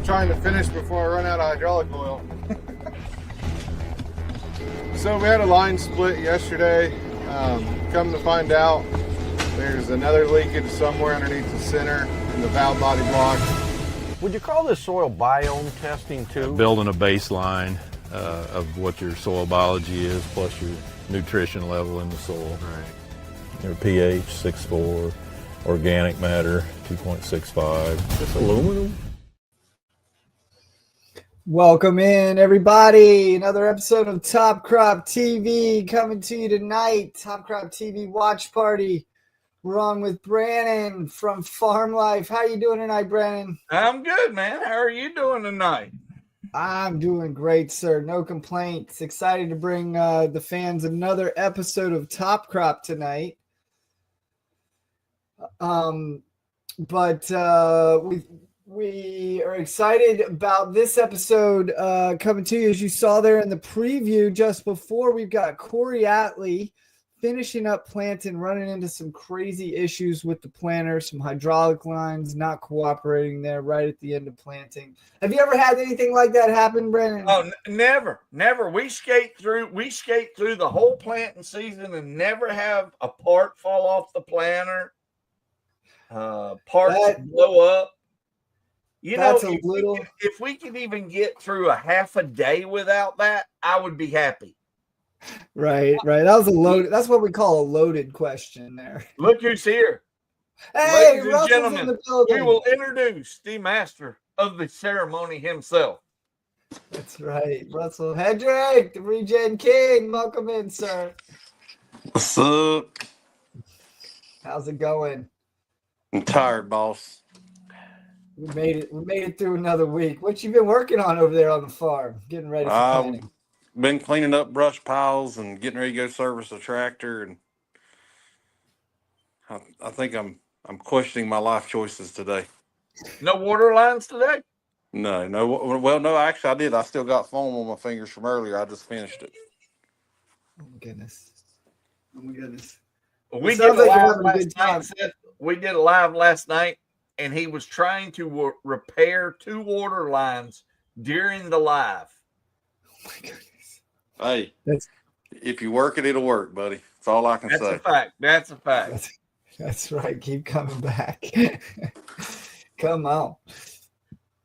trying to finish before I run out of hydraulic oil. So we had a line split yesterday. Come to find out, there's another leakage somewhere underneath the center in the valve body block. Would you call this soil biome testing too? Building a baseline of what your soil biology is, plus your nutrition level in the soil. Right. Your pH 6.4, organic matter 2.65. This aluminum? Welcome in, everybody. Another episode of Top Crop TV coming to you tonight. Top Crop TV watch party. We're on with Brandon from Farm Life. How you doing tonight, Brandon? I'm good, man. How are you doing tonight? I'm doing great, sir. No complaints. Excited to bring the fans another episode of Top Crop tonight. We are excited about this episode coming to you. As you saw there in the preview just before, we've got Corey Atlee finishing up planting, running into some crazy issues with the planter, some hydraulic lines not cooperating there right at the end of planting. Have you ever had anything like that happen, Brandon? Oh, never. We skate through the whole planting season and never have a part fall off the planter. Parts blow up. You know, if we could even get through a half a day without that, I would be happy. Right. That was a loaded. That's what we call a loaded question there. Look who's here. Hey, ladies and Russell's gentlemen, in the building. we will introduce the master of the ceremony himself. That's right. Russell Hedrick, the Regen King. Welcome in, sir. What's up? How's it going? I'm tired, boss. We made it through another week. What you been working on over there on the farm? Getting ready for planting. Been cleaning up brush piles and getting ready to go service a tractor, and I think I'm questioning my life choices today. No water lines today? No. Well, no, actually I did. I still got foam on my fingers from earlier. I just finished it. Oh my goodness. We did it live last night, and he was trying to repair 2 water lines during the live. Oh my goodness. Hey, if you work it, it'll work, buddy. That's all I can say. That's a fact. That's right. Keep coming back. Come on.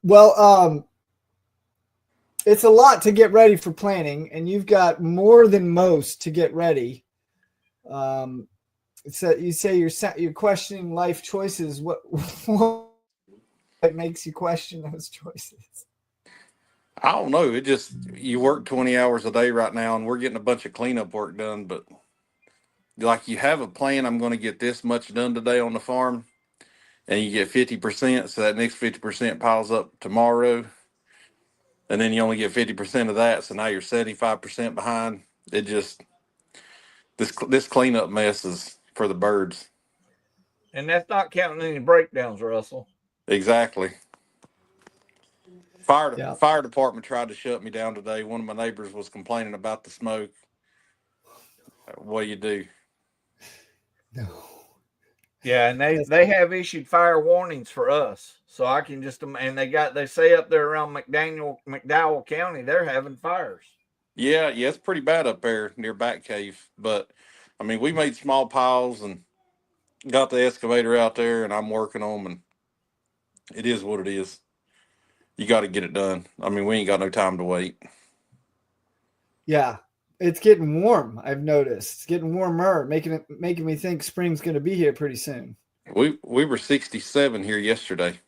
Well, it's a lot to get ready for planting, and you've got more than most to get ready. So you say you're questioning life choices. What makes you question those choices? I don't know. It just, you work 20 hours a day right now, and we're getting a bunch of cleanup work done. But like, you have a plan. I'm going to get this much done today on the farm, and you get 50%. So that next 50% piles up tomorrow, and then you only get 50% of that. So now you're 75% behind. It just, this cleanup mess is for the birds. And that's not counting any breakdowns, Russell. Exactly. Fire department tried to shut me down today. One of my neighbors was complaining about the smoke. What do you do? No. Yeah, and they have issued fire warnings for us. So I can just, and they say up there around McDowell County, they're having fires. Yeah, it's pretty bad up there near Bat Cave. But I mean, we made small piles and got the excavator out there, and I'm working on them, and it is what it is. You got to get it done. I mean, we ain't got no time to wait. Yeah, it's getting warm. I've noticed it's getting warmer, making me think spring's going to be here pretty soon. We were 67 here yesterday.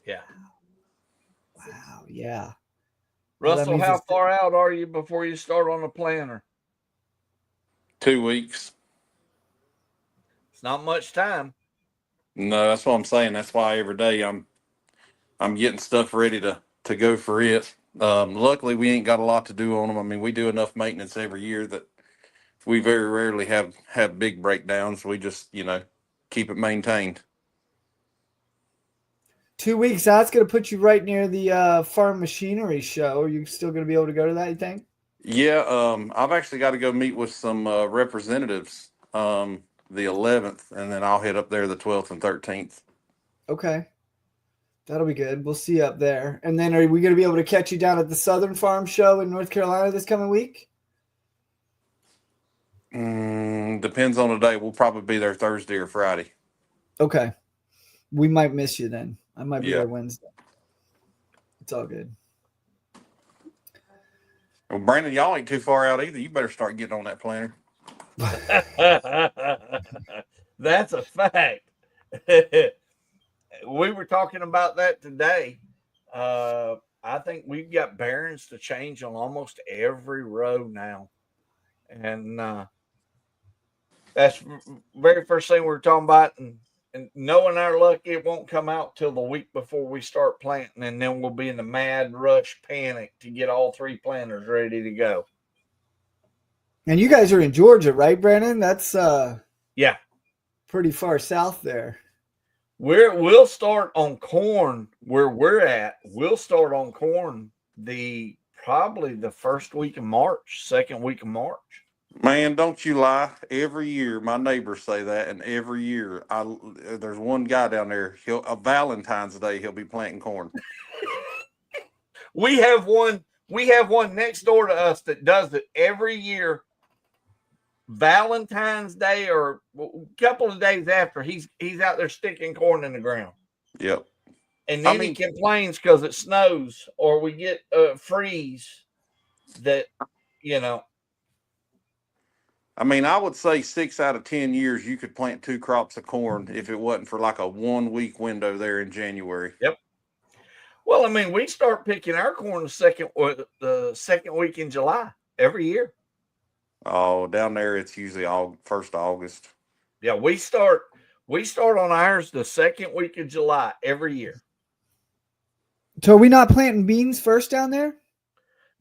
Yeah. Wow. Yeah. Russell, how far out are you before you start on a planter? 2 weeks. It's not much time. No, that's what I'm saying. That's why every day I'm getting stuff ready to go for it. Luckily, we ain't got a lot to do on them. I mean, we do enough maintenance every year that we very rarely have big breakdowns. We just, keep it maintained. 2 weeks, that's going to put you right near the farm machinery show. Are you still going to be able to go to that, you think? Yeah, I've actually got to go meet with some representatives the 11th, and then I'll head up there the 12th and 13th. Okay. That'll be good. We'll see you up there. And then are we going to be able to catch you down at the Southern Farm Show in North Carolina this coming week? Depends on the day. We'll probably be there Thursday or Friday. Okay. We might miss you then. I might be Yeah. there Wednesday. It's all good. Well, Brandon, y'all ain't too far out either. You better start getting on that planner. That's a fact. We were talking about that today. I think we've got bearings to change on almost every row now. And that's very first thing we were talking about. And knowing our luck, it won't come out till the week before we start planting. And then we'll be in the mad rush panic to get all 3 planters ready to go. And you guys are in Georgia, right, Brandon? That's Yeah. pretty far south there. We'll start on corn where we're at. We'll start on corn probably the first week of March, second week of March. Man, don't you lie. Every year, my neighbors say that, and every year, there's one guy down there. Valentine's Day, he'll be planting corn. We have one next door to us that does it every year. Valentine's Day or a couple of days after, he's out there sticking corn in the ground. Yep. And then he complains because it snows or we get freeze that, I mean, I would say 6 out of 10 years you could plant 2 crops of corn if it wasn't for like a 1-week window there in January. Yep. Well, I mean, we start picking our corn the second week in July every year. Oh, down there it's usually first of August. Yeah, we start on ours the second week of July every year. So are we not planting beans first down there?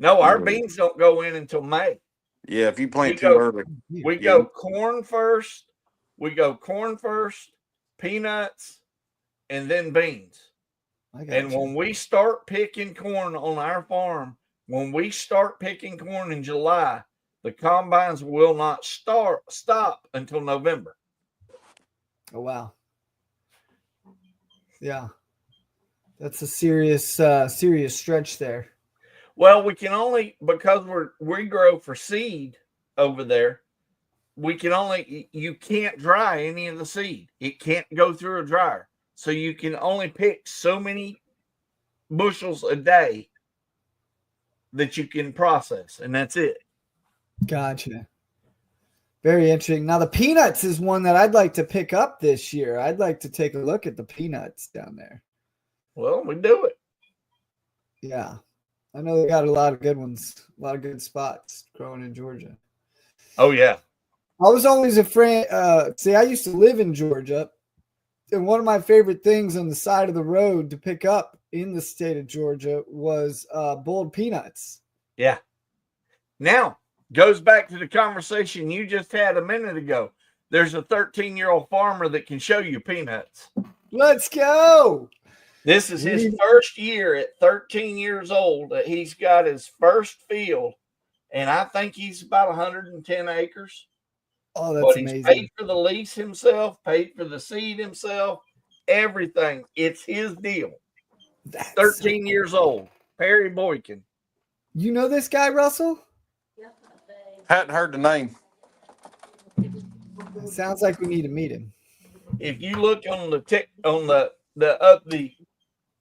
No, our beans don't go in until May. Yeah, if you plant too early. We go corn first. We go corn first, peanuts, and then beans. When we start picking corn on our farm, when we start picking corn in July, the combines will not stop until November. Oh, wow. Yeah. That's a serious stretch there. Well, we can only, because we grow for seed over there, you can't dry any of the seed. It can't go through a dryer. So you can only pick so many bushels a day that you can process, and that's it. Gotcha. Very interesting. Now, the peanuts is one that I'd like to pick up this year. I'd like to take a look at the peanuts down there. Well, we do it. Yeah. I know they got a lot of good ones, a lot of good spots growing in Georgia. Oh, yeah. I was always afraid. I used to live in Georgia, and one of my favorite things on the side of the road to pick up in the state of Georgia was boiled peanuts. Yeah. Now, goes back to the conversation you just had a minute ago. There's a 13-year-old farmer that can show you peanuts. Let's go. This is his first year at 13 years old that he's got his first field, and I think he's about 110 acres. Oh, that's amazing. He's paid for the lease himself, paid for the seed himself, everything. It's his deal. 13 years old, Perry Boykin. You know this guy, Russell? Hadn't heard the name. It sounds like we need to meet him. If you look on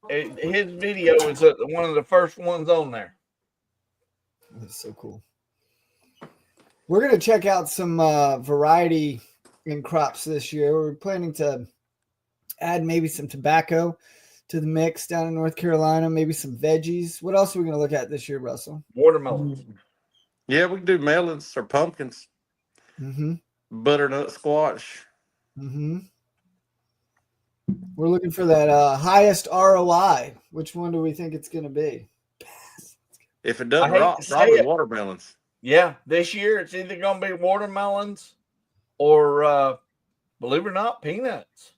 his video is one of the first ones on there. That's so cool. We're going to check out some variety in crops this year. We're planning to add maybe some tobacco to the mix down in North Carolina, maybe some veggies. What else are we going to look at this year, Russell? Watermelons. Yeah, we can do melons or pumpkins. Mm-hmm. Butternut squash. Mm-hmm. We're looking for that highest ROI. Which one do we think it's going to be? If it doesn't rot, probably watermelons. Yeah, this year it's either going to be watermelons or, believe it or not, peanuts.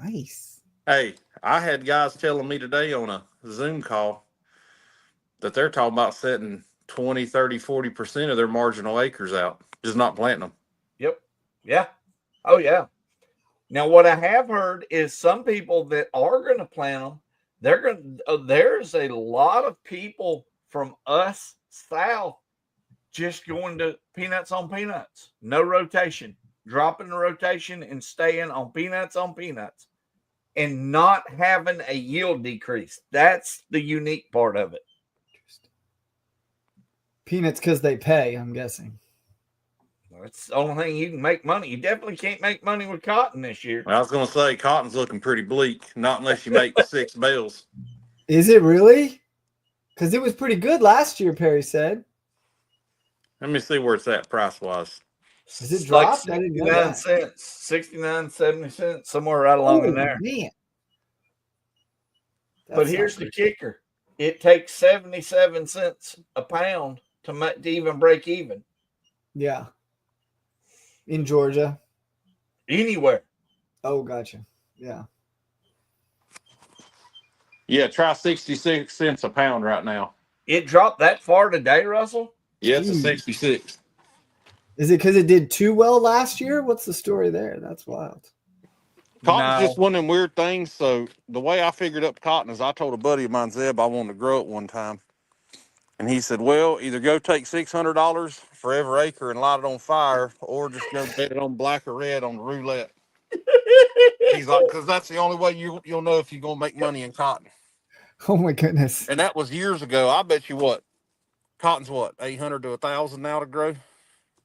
Nice. Hey, I had guys telling me today on a Zoom call that they're talking about setting 20, 30, 40% of their marginal acres out, just not planting them. Yep. Yeah. Oh, yeah. Now, what I have heard is some people that are going to plant them, there's a lot of people from us south just going to peanuts on peanuts, no rotation, dropping the rotation and staying on peanuts, and not having a yield decrease. That's the unique part of it. Peanuts because they pay, I'm guessing. It's the only thing you can make money. You definitely can't make money with cotton this year. I was going to say cotton's looking pretty bleak, not unless you make 6 bales. Is it really? Because it was pretty good last year, Perry said. Let me see where it's at price-wise. Is it dropped? Like I didn't know 69 that. cents, 69, 70 cents, somewhere right along in there. Man. But here's the kicker. It takes 77 cents a pound to even break even. Yeah. In Georgia. Anywhere. Oh, gotcha. Yeah. Yeah, try 66 cents a pound right now. It dropped that far today, Russell? Yeah, it's a 66. Is it because it did too well last year? What's the story there? That's wild. Cotton's just one of them weird things. So the way I figured up cotton is I told a buddy of mine, Zeb, I wanted to grow it one time. And he said, well, either go take $600 for every acre and light it on fire, or just go bet it on black or red on the roulette. He's like, because that's the only way you'll know if you're going to make money in cotton. Oh, my goodness. And that was years ago. I bet you what? Cotton's what, 800 to 1,000 now to grow?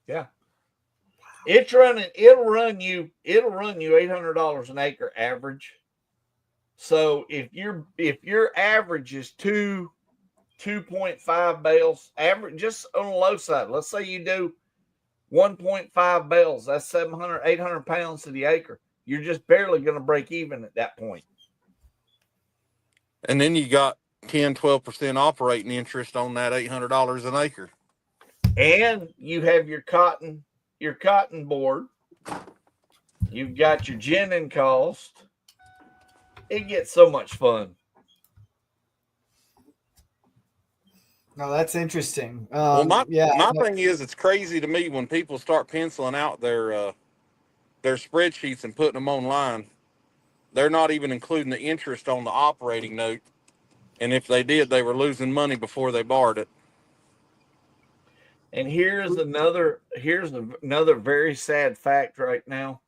Yeah. It'll run you $800 an acre average. So if your average is 2.5 bales, average just on the low side, let's say you do 1.5 bales, that's 700, 800 pounds to the acre. You're just barely going to break even at that point. And then you got 10, 12% operating interest on that $800 an acre. And you have your cotton board. You've got your ginning cost. It gets so much fun. No, that's interesting. Well, my thing is, it's crazy to me when people start penciling out their spreadsheets and putting them online. They're not even including the interest on the operating note. And if they did, they were losing money before they borrowed it. And here's another very sad fact right now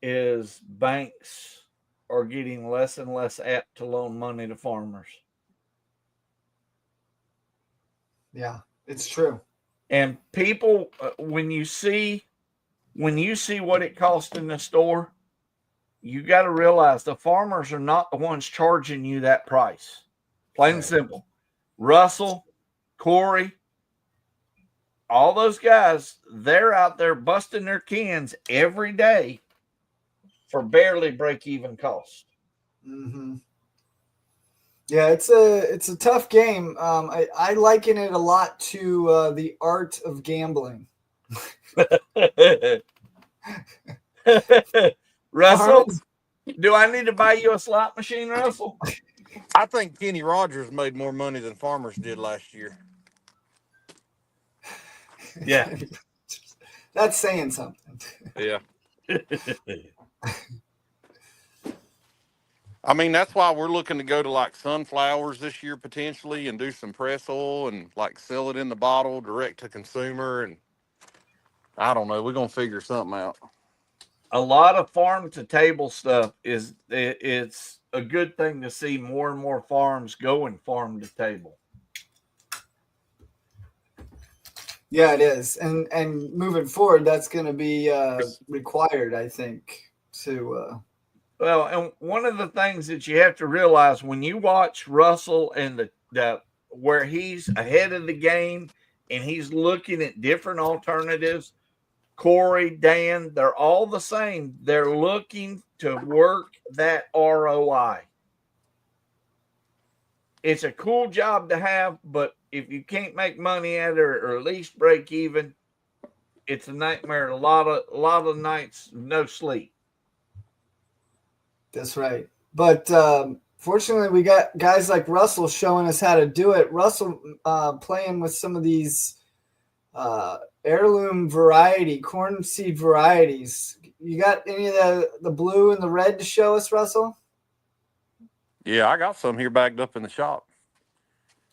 is banks are getting less and less apt to loan money to farmers. Yeah, it's true. And people, when you see what it costs in the store, you got to realize the farmers are not the ones charging you that price. Plain and simple. Russell, Corey, all those guys, they're out there busting their cans every day for barely break-even cost. Mm-hmm. Yeah, it's a tough game. I liken it a lot to the art of gambling. Russell, do I need to buy you a slot machine, Russell? I think Kenny Rogers made more money than farmers did last year. Yeah. That's saying something. Yeah. I mean, that's why we're looking to go to like sunflowers this year potentially and do some press oil and like sell it in the bottle direct to consumer. And I don't know. We're going to figure something out. A lot of farm to table stuff it's a good thing to see more and more farms going farm to table. Yeah, it is. And moving forward, that's going to be required, I think, to well, and one of the things that you have to realize when you watch Russell and the where he's ahead of the game and he's looking at different alternatives, Corey, Dan, they're all the same. They're looking to work that ROI. It's a cool job to have, but if you can't make money at it or at least break even, it's a nightmare. A lot of nights, no sleep. That's right. But fortunately, we got guys like Russell showing us how to do it. Russell playing with some of these heirloom corn seed varieties, You got any of the blue and the red to show us, Russell? Yeah, I got some here bagged up in the shop.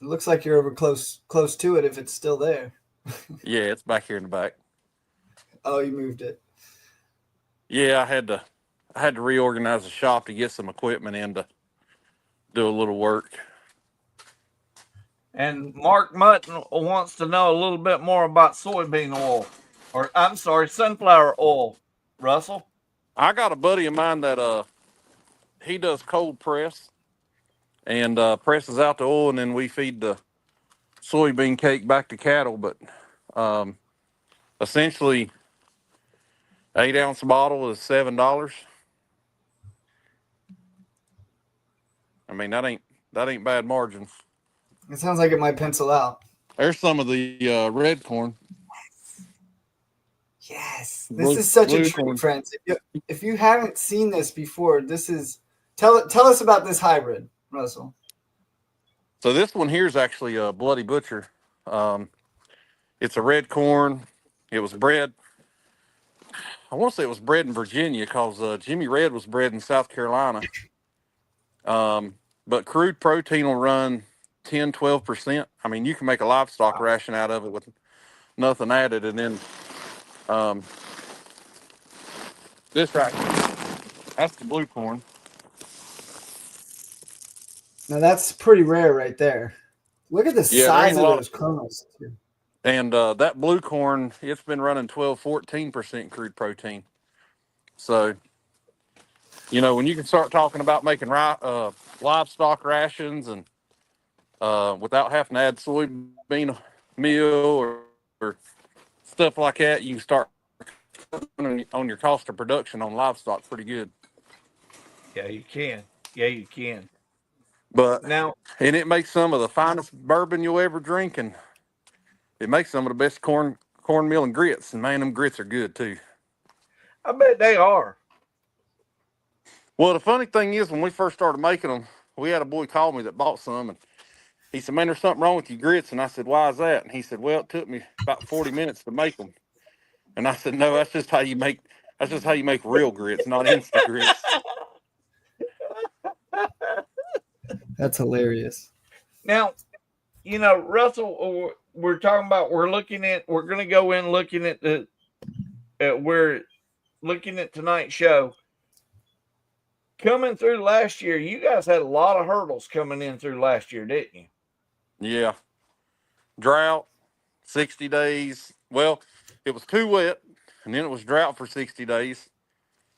It looks like you're over close to it if it's still there. Yeah, it's back here in the back. Oh, you moved it. Yeah, I had to reorganize the shop to get some equipment in to do a little work. And Mark Mutton wants to know a little bit more about soybean oil, or I'm sorry, sunflower oil. Russell? I got a buddy of mine that he does cold press and presses out the oil, and then we feed the soybean cake back to cattle. But essentially, 8-ounce bottle is $7. I mean, that ain't bad margins. It sounds like it might pencil out. There's some of the red corn. Yes, this is such a treat, friends. If you haven't seen this before, this is tell us about this hybrid, Russell. So this one here is actually a Bloody Butcher. It's a red corn. It was bred. I want to say it was bred in Virginia because Jimmy Red was bred in South Carolina. But crude protein will run 10, 12%. I mean, you can make a livestock ration out of it with nothing added. And then this right here, that's the blue corn. Now that's pretty rare right there. Look at the size of those kernels. And that blue corn, it's been running 12, 14% crude protein. So, you know, when you can start talking about making livestock rations and without having to add soybean meal or stuff like that, you can start on your cost of production on livestock pretty good. Yeah, you can. Yeah, you can. But now, and it makes some of the finest bourbon you'll ever drink, and it makes some of the best cornmeal and grits. And man, them grits are good too. I bet they are. Well, the funny thing is, when we first started making them, we had a boy call me that bought some, and he said, "Man, there's something wrong with your grits." And I said, "Why is that?" And he said, "Well, it took me about 40 minutes to make them." And I said, "No, that's just how you make real grits, not instant grits." That's hilarious. Now, you know, Russell, we're talking about we're going to go in looking at we're looking at tonight's show. Coming through last year, you guys had a lot of hurdles coming in through last year, didn't you? Yeah. Drought, 60 days. Well, it was too wet, and then it was drought for 60 days.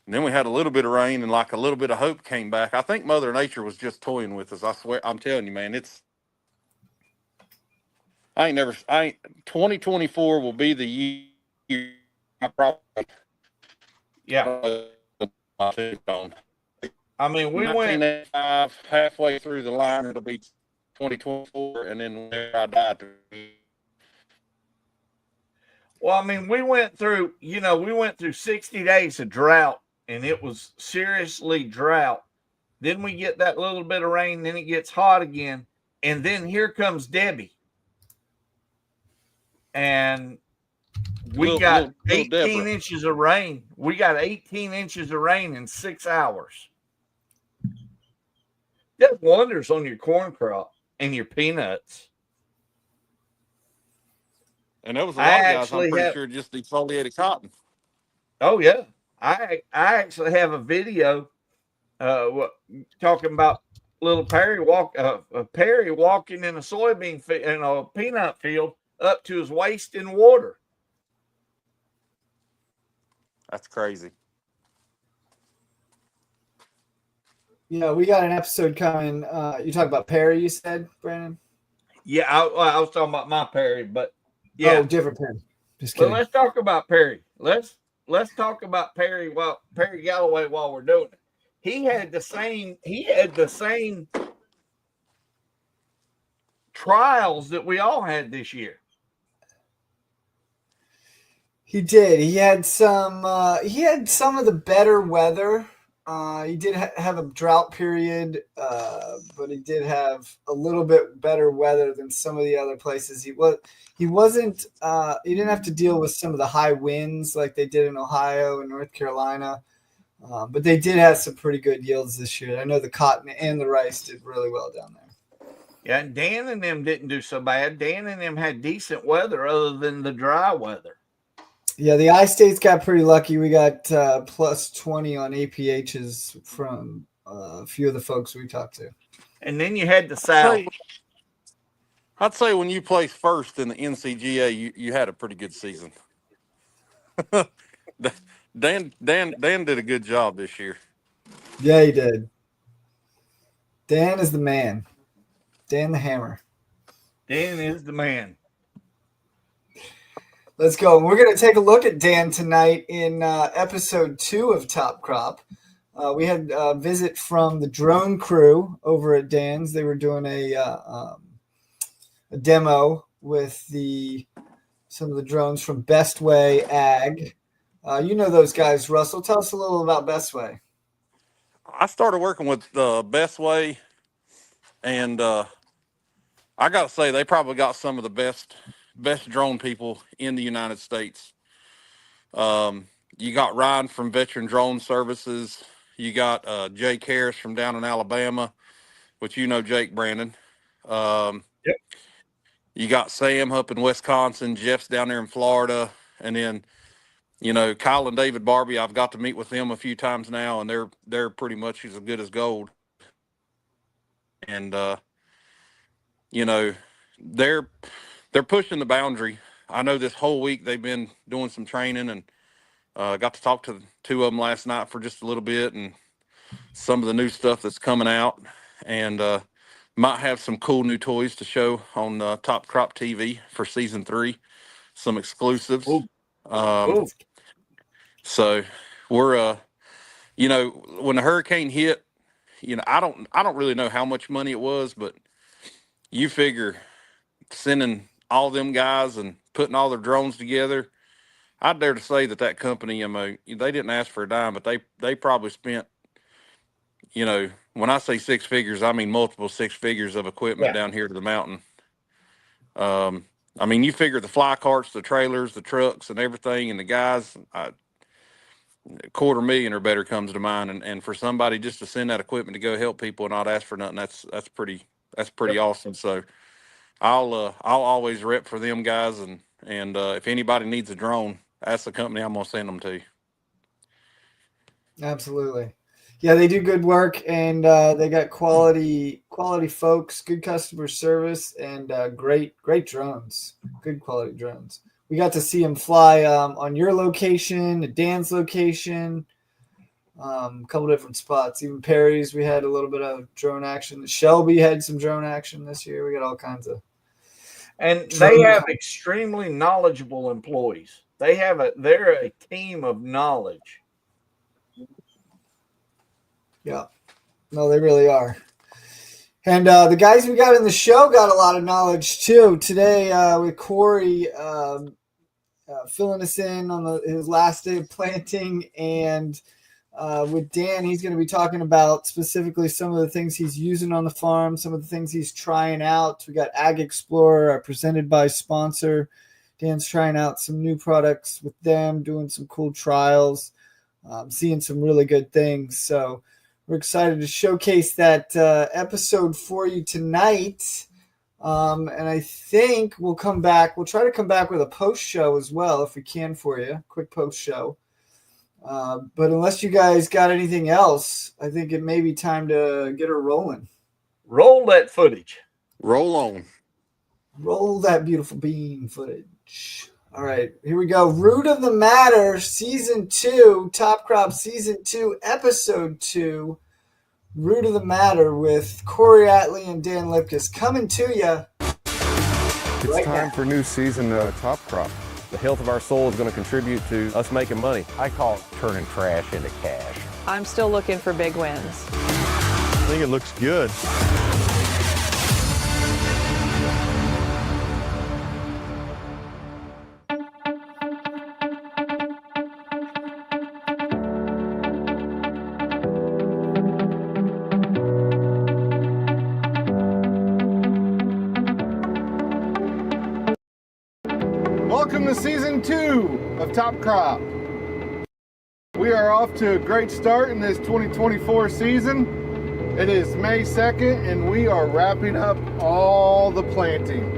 And then we had a little bit of rain, and like a little bit of hope came back. I think Mother Nature was just toying with us. I swear, I'm telling you, man, 2024 will be the year I probably. Yeah. I mean, we went halfway through the line. It'll be 2024, and then where I die. Well, I mean, we went through 60 days of drought, and it was seriously drought. Then we get that little bit of rain, then it gets hot again, and then here comes Debbie. And we got 18 inches of rain. We got 18 inches of rain in 6 hours. That wonders on your corn crop and your peanuts. And there was a lot of guys, I'm pretty sure, just defoliated cotton. Oh, yeah. I actually have a video talking about little Perry walking in a soybean in a peanut field up to his waist in water. That's crazy. Yeah, we got an episode coming. You talk about Perry, you said, Brandon? Yeah, I was talking about my Perry, but yeah. Oh, different Perry. Just kidding. But let's talk about Perry. Let's talk about Perry Galloway while we're doing it. He had the same trials that we all had this year. He did. He had some of the better weather He did have a drought period, but he did have a little bit better weather than some of the other places. He wasn't. He didn't have to deal with some of the high winds like they did in Ohio and North Carolina, but they did have some pretty good yields this year. I know the cotton and the rice did really well down there. Yeah, and Dan and them didn't do so bad. Dan and them had decent weather other than the dry weather. Yeah, the I-States got pretty lucky. We got plus 20 on APHs from a few of the folks we talked to. And then you had the South. I'd say when you placed first in the NCGA, you had a pretty good season. Dan did a good job this year. Yeah, he did. Dan is the man. Dan the Hammer. Dan is the man. Let's go. We're going to take a look at Dan tonight in episode 2 of Top Crop. We had a visit from the drone crew over at Dan's. They were doing a demo with some of the drones from Best Way Ag. You know those guys, Russell. Tell us a little about Best Way. I started working with Best Way, and I got to say they probably got some of the best drone people in the United States. You got Ryan from Veteran Drone Services. You got Jake Harris from down in Alabama, which you know Jake, Brandon. Yep. You got Sam up in Wisconsin. Jeff's down there in Florida. And then, you know, Kyle and David Barbie, I've got to meet with them a few times now, and they're pretty much as good as gold. And, you know, they're pushing the boundary. I know this whole week they've been doing some training, and got to talk to 2 of them last night for just a little bit, and some of the new stuff that's coming out, and might have some cool new toys to show on TopCropTv for season 3, some exclusives. So we're you know, when the hurricane hit, you know, I don't really know how much money it was, but you figure sending all them guys and putting all their drones together, I dare to say that company, they didn't ask for a dime, but they probably spent, you know, when I say 6 figures, I mean multiple 6 figures of equipment down here to the mountain. I mean, you figure the fly carts, the trailers, the trucks, and everything, and the guys, $250,000 or better comes to mind. And for somebody just to send that equipment to go help people and not ask for nothing, that's pretty awesome. So I'll always rep for them guys, and if anybody needs a drone, that's the company I'm gonna send them to. Absolutely. Yeah, they do good work, and they got quality folks, good customer service, and great drones, good quality drones. We got to see them fly on your location, at Dan's location, a couple different spots. Even Perry's, we had a little bit of drone action. Shelby had some drone action this year. We got all kinds of. And they have extremely knowledgeable employees. They're a team of knowledge. Yeah, no, they really are. And the guys we got in the show got a lot of knowledge too. Today with Corey filling us in on his last day of planting, and with Dan, he's going to be talking about specifically some of the things he's using on the farm, some of the things he's trying out. We got Ag Explorer, our presented by sponsor. Dan's trying out some new products with them, doing some cool trials, seeing some really good things. So we're excited to showcase that episode for you tonight. And I think we'll come back. We'll try to come back with a post show as well if we can for you. Quick post show. But unless you guys got anything else, I think it may be time to get her rolling. Roll that footage. Roll on. Roll that beautiful bean footage. All right, here we go. Root of the Matter, Season 2, Top Crop Season 2, Episode 2. Root of the Matter with Corey Atley and Dan Lipkus coming to you. It's time for new season Top Crop. The health of our soil is going to contribute to us making money. I call it turning trash into cash. I'm still looking for big wins. I think it looks good. Welcome to season 2 of Top Crop. We are off to a great start in this 2024 season. It is May 2nd and we are wrapping up all the planting.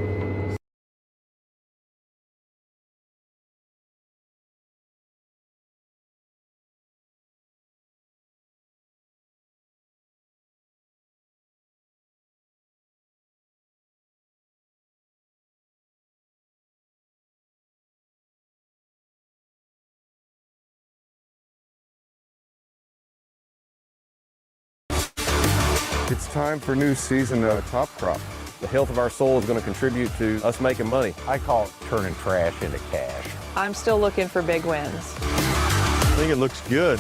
It's time for new season Top Crop. The health of our soil is going to contribute to us making money. I call it turning trash into cash. I'm still looking for big wins. I think it looks good.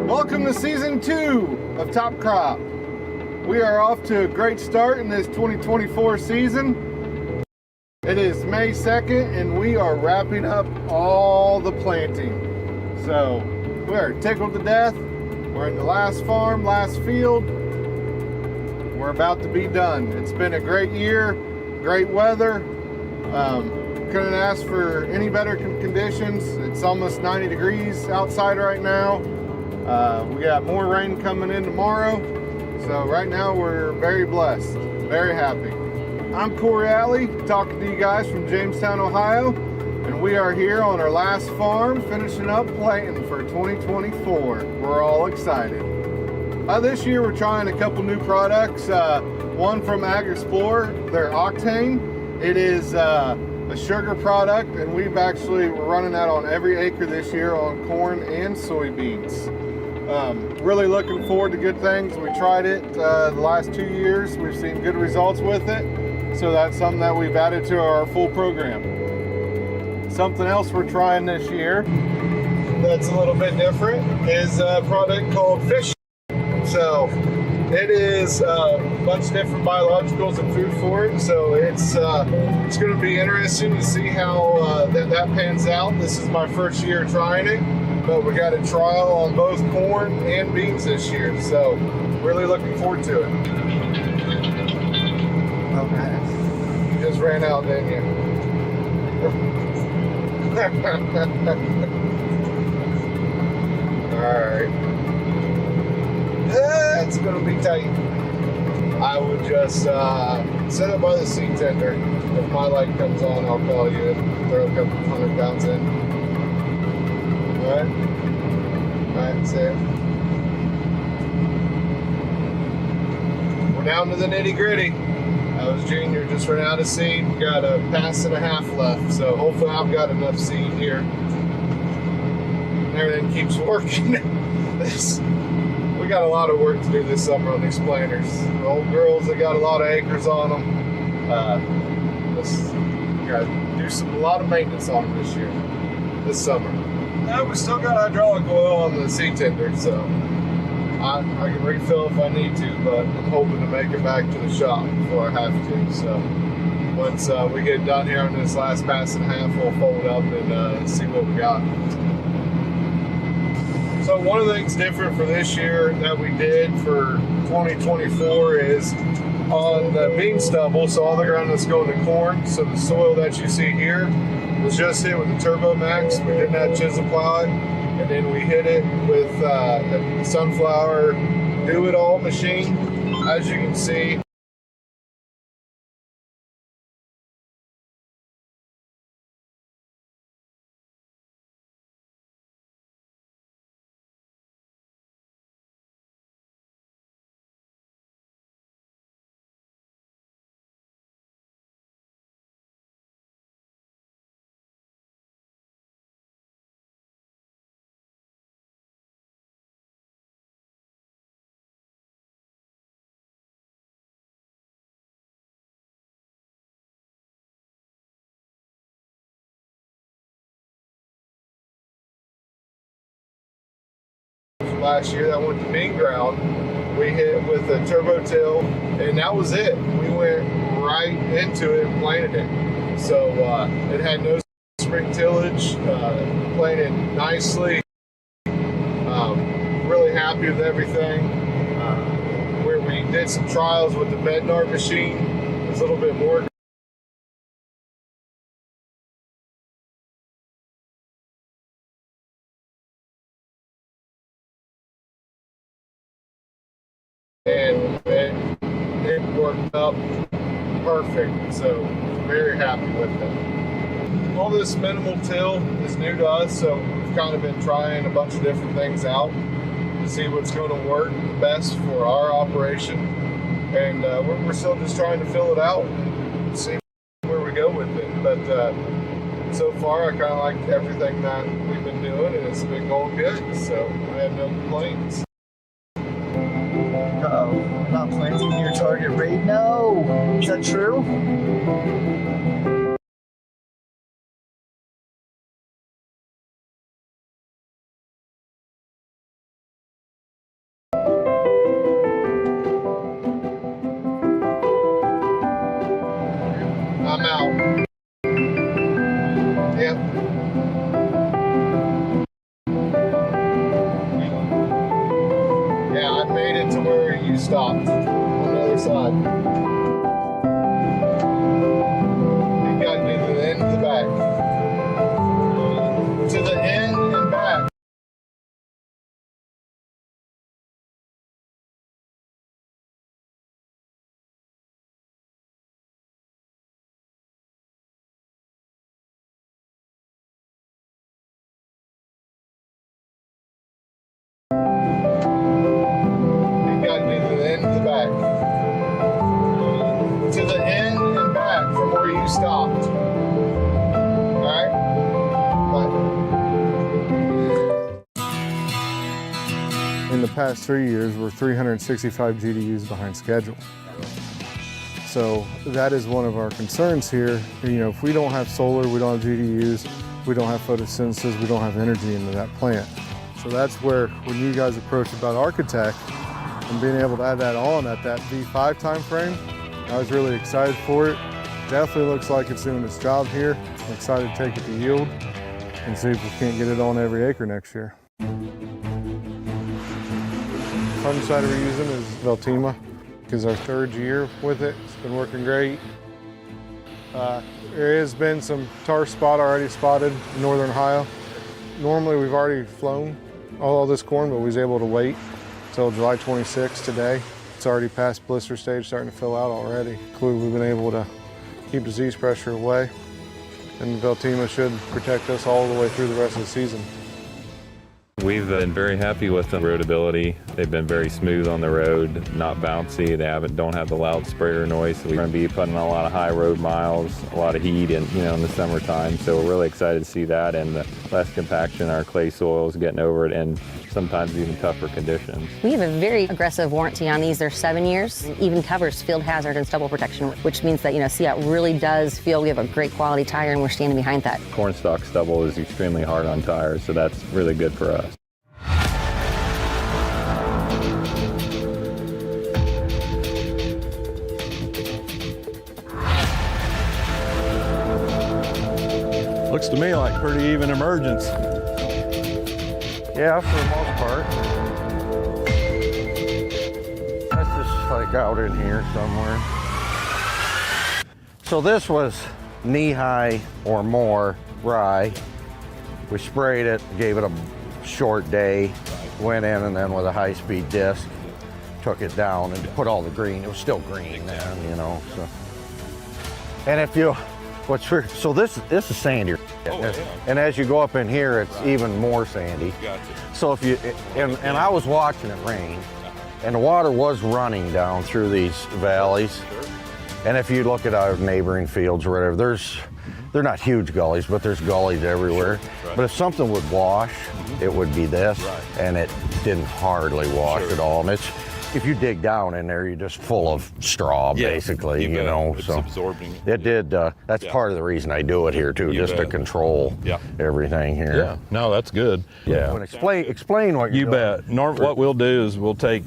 Welcome to season 2 of Top Crop. We are off to a great start in this 2024 season. It is May 2nd and we are wrapping up all the planting. So we are tickled to death. We're in the last farm, last field. We're about to be done. It's been a great year, great weather. Couldn't ask for any better conditions. It's almost 90 degrees outside right now. We got more rain coming in tomorrow. So right now we're very blessed, very happy. I'm Corey Alley, talking to you guys from Jamestown, Ohio. And we are here on our last farm, finishing up planting for 2024. We're all excited. This year we're trying a couple new products. One from Ag Explorer, their Octane. It is a sugar product, and we're running that on every acre this year on corn and soybeans. Really looking forward to good things. We tried it the last 2 years. We've seen good results with it. So that's something that we've added to our full program. Something else we're trying this year that's a little bit different is a product called Fish. So it is a bunch of different biologicals and food for it. So it's going to be interesting to see how that pans out. This is my first year trying it, but we got a trial on both corn and beans this year. So really looking forward to it. Okay. You just ran out, didn't you? All right. It's gonna be tight. I would just set up by the seed tender. If my light comes on, I'll call you and throw a couple 100 pounds in. Alright? Alright, that's it. We're down to the nitty gritty. I was junior, just ran out of seed. We got a pass and a half left, so hopefully I've got enough seed here. Everything keeps working. We got a lot of work to do this summer on these planters. The old girls, they got a lot of acres on them. We got to do a lot of maintenance on them this summer. We still got hydraulic oil on the seed tender, so I can refill if I need to, but I'm hoping to make it back to the shop before I have to. So once we get done here on this last pass and a half, we'll fold up and see what we got. So one of the things different for this year that we did for 2024 is on the bean stubble, so all the ground that's going to corn, so the soil that you see here was just hit with the Turbo Max. We didn't have chisel plow it, and then we hit it with the Sunflower Do-It-All machine. As you can see, last year that went to bean ground. we hit with a turbo till, and that was it. We went right into it and planted it. So it had no spring tillage, planted nicely. Really happy with everything. Where we did some trials with the Bednar machine, it was a little bit more. And it worked up perfect, so very happy with it. All this minimal till is new to us, so we've kind of been trying a bunch of different things out to see what's going to work best for our operation, and we're still just trying to fill it out and see where we go with it. But so far, I kind of like everything that we've been doing, and it's been going good, so I have no complaints. Not planting near target rate. No, is that true? I'm out. Yep. Yeah, I made it to where you stopped on the other side. You got to do the end to the back. To the end and back. Back to the end and back from where you stopped. All right. Bye. In the past 3 years, we're 365 GDUs behind schedule. So that is one of our concerns here. You know, if we don't have solar, we don't have GDUs, we don't have photosynthesis, we don't have energy into that plant. So that's where, when you guys approached about Architect, and being able to add that on at that V5 time frame, I was really excited for it. Definitely looks like it's doing its job here. I'm excited to take it to yield and see if we can't get it on every acre next year. Fungicide we're using is Veltima, because our 3rd year with it. It's been working great. There has been some tar spot already spotted in northern Ohio. Normally we've already flown all this corn, but we was able to wait until July 26th today. It's already past blister stage, starting to fill out already. Clearly we've been able to keep disease pressure away, and Veltima should protect us all the way through the rest of the season. We've been very happy with the roadability. They've been very smooth on the road, not bouncy. They don't have the loud sprayer noise. So we're going to be putting a lot of high road miles, a lot of heat, and in the summertime. So we're really excited to see that, and the less compaction, our clay soils getting over it, and sometimes even tougher conditions. We have a very aggressive warranty on these. They're 7 years. It even covers field hazard and stubble protection, which means that CF really does feel we have a great quality tire, and we're standing behind that. Cornstalk stubble is extremely hard on tires, so that's really good for us. Looks to me like pretty even emergence. Yeah, for the most part. That's just like out in here somewhere. So this was knee-high or more rye. We sprayed it, gave it a short day, went in and then with a high-speed disc, took it down and put all the green. It was still green then, so. And if you, so this is sandier. Oh, yeah. And as you go up in here, it's even more sandy. Gotcha. So if you, and I was watching it rain, and the water was running down through these valleys. And if you look at our neighboring fields or whatever, they're not huge gullies, but there's gullies everywhere. Sure, right. But if something would wash, it would be this, and it didn't hardly wash at all. And if you dig down in there, you're just full of straw, basically, It's so absorbing. it did. That's part of the reason I do it here too, just to control everything here. Yeah, no, that's good. Yeah. Explain what you're You doing. bet. What we'll do is we'll take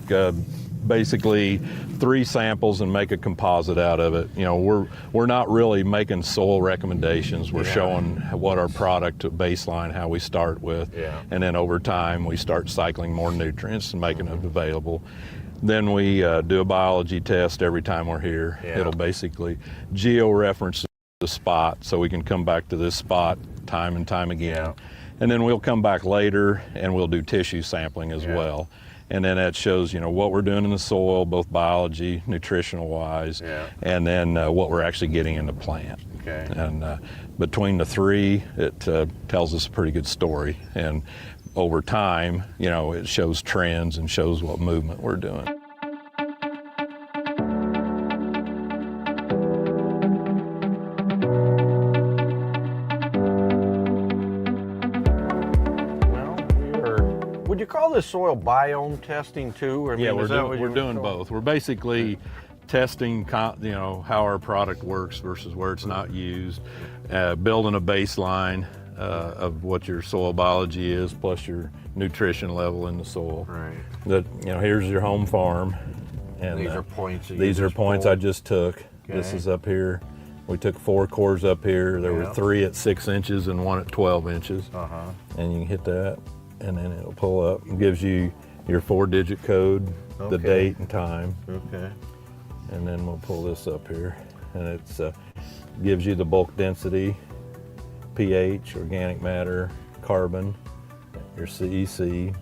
basically 3 samples and make a composite out of it. You know, we're not really making soil recommendations. We're showing what our product baseline, how we start with, and then over time we start cycling more nutrients and making it available. Then we do a biology test every time we're here. It'll basically geo-reference the spot, so we can come back to this spot time and time again. And then we'll come back later and we'll do tissue sampling as well. And then that shows, you know, what we're doing in the soil, both biology, nutritional wise, and then what we're actually getting in the plant. And between the 3, it tells us a pretty good story. And over time, you know, it shows trends and shows what movement we're doing. Would you call this soil biome testing too? Or, I mean, we're doing both. We're basically testing, you know, how our product works versus where it's not used, building a baseline of what your soil biology is, plus your nutrition level in the soil. Right. That, you know, here's your home farm, and these are points. These are points I just took. This is up here. We took 4 cores up here. There were 3 at 6 inches and 1 at 12 inches. And you can hit that, and then it'll pull up. It gives you your 4-digit code, the date and time. And then we'll pull this up here, and it's gives you the bulk density, pH, organic matter, carbon, your CEC,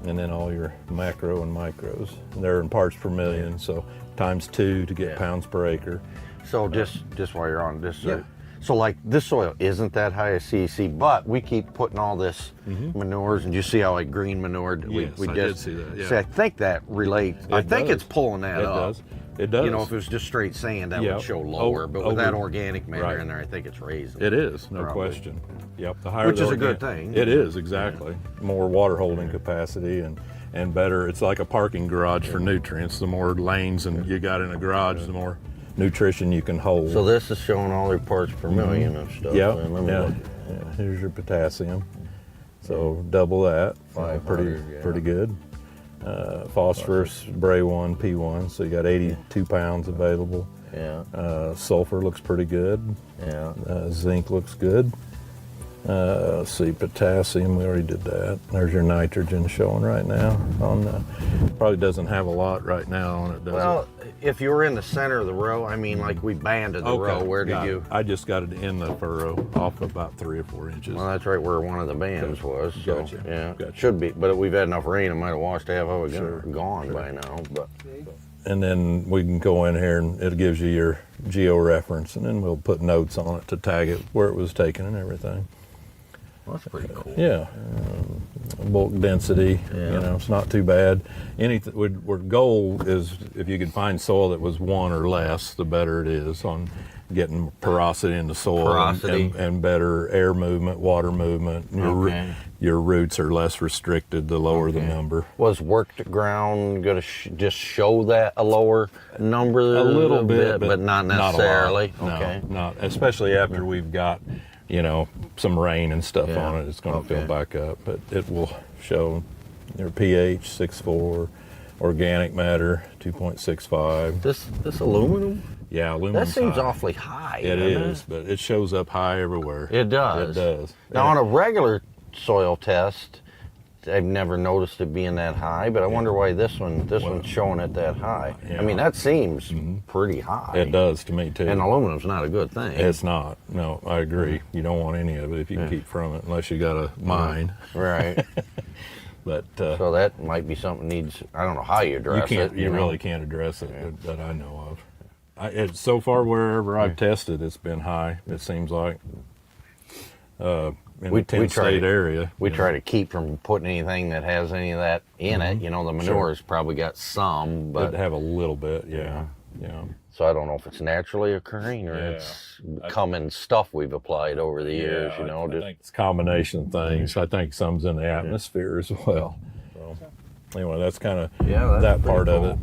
and then all your macro and micros. And they're in parts per million, so times 2 to get pounds per acre. So just while you're on this, so like this soil isn't that high a CEC, but we keep putting all this manures, and you see how like green manure we did see that. See, I think that relates. I think it's pulling that up. It does. You know, if it was just straight sand, that would show lower. But with that organic matter in there, I think it's raising. It is, no question. Yep, the higher which is a good thing. It is, exactly. More water holding capacity and better. It's like a parking garage for nutrients. The more lanes and you got in a garage, the more nutrition you can hold. So this is showing all their parts per million of stuff. Yeah. Here's your potassium. So double that. Pretty good. Phosphorus, Bray 1, P1, so you got 82 pounds available. Sulfur looks pretty good. Zinc looks good. Let's see, potassium, we already did that. There's your nitrogen showing right now. Probably doesn't have a lot right now on it, does it? If you were in the center of the row, I mean, like we banded the row, where did you? I just got it in the furrow, off about 3 or 4 inches. Well, that's right where one of the bands was. So, Gotcha. Should be, but we've had enough rain, it might have washed half of it gone by now. But and then we can go in here and it gives you your geo-reference, and then we'll put notes on it to tag it where it was taken and everything. Well, that's pretty cool. Bulk density, you know, it's not too bad. Our goal is if you could find soil that was 1 or less, the better it is on getting porosity in the soil and better air movement, water movement. Your roots are less restricted the lower the number. Was worked ground going to just show that a lower number? A little bit, but not necessarily. Not not especially after we've got, you know, some rain and stuff on it. It's going to fill back up, but it will show your pH 6.4, organic matter 2.65. This aluminum? Yeah, aluminum. That seems awfully high. It is, but it shows up high everywhere. It does. It does. Now on a regular soil test, I've never noticed it being that high, but I wonder why this one's showing it that high. I mean, that seems pretty high. It does to me too. And aluminum's not a good thing. It's not. No, I agree. You don't want any of it if you can keep from it, unless you got a mine. Right. But so that might be something needs. I don't know how you address it. You really can't address it that I know of. So far, wherever I've tested, it's been high. It seems like. In the 10-state area. We try to keep from putting anything that has any of that in it. You know, the manure's probably got some, but it'd have a little bit, yeah. So I don't know if it's naturally occurring or it's becoming stuff we've applied over the years. You know, I think it's a combination of things. I think some's in the atmosphere as well. So anyway, that's kind of that part of it.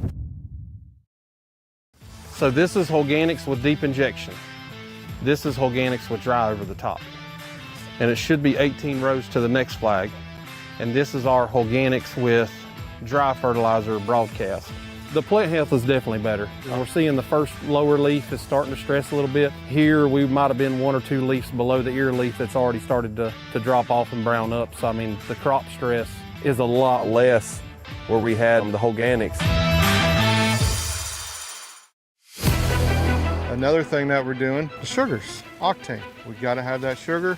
So this is organics with deep injection. This is organics with dry over the top. And it should be 18 rows to the next flag. And this is our organics with dry fertilizer broadcast. The plant health is definitely better. We're seeing the first lower leaf is starting to stress a little bit. Here we might have been 1 or 2 leaves below the ear leaf that's already started to drop off and brown up. So I mean, the crop stress is a lot less where we had the organics. Another thing that we're doing, the sugars, octane. We gotta have that sugar.